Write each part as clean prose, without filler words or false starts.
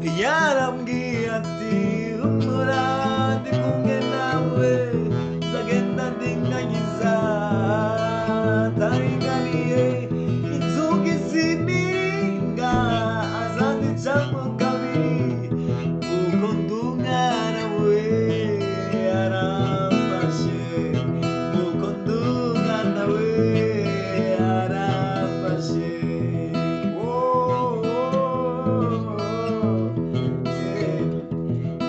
yarambwiye ati humura ndi kumwe nawe nzagenda ndinganyiza taringaniye inzugi z'impinga azandicamo kabiri kuko ndi umwana we aramfashe kuko ndi umwana we aramfashe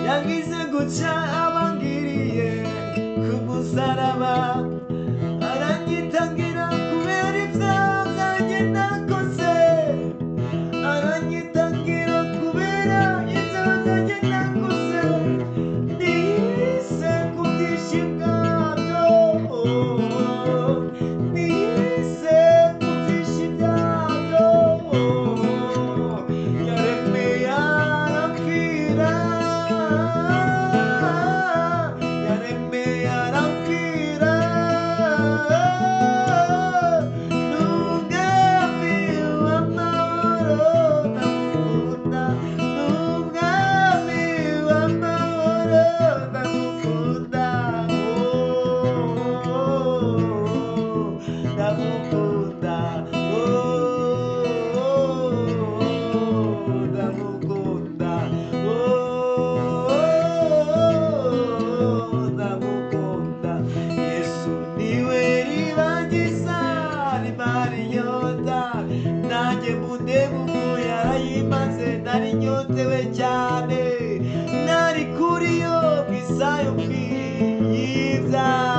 yangize guca abangiriye ku musaraba aranyitangira kubera ibyaha byanjye nakoze aranyitangira kubera ibyaha byanjye nakoze nihise ku bwinshi bwabyo nihise ku bwinshi bwabyo yaremeye arapfira yaremeye arapfira n'umwami w'amahoro ndamukunda n'umwami w'amahoro ndamukunda ndamukunda ndamukunda ndamukunda yesu niwe ribagiza rimara inyota nanjye mundeba ubwo yarayimaze nari nyotewe cyane nari kuri yo bwisayo mbi y'ibyaha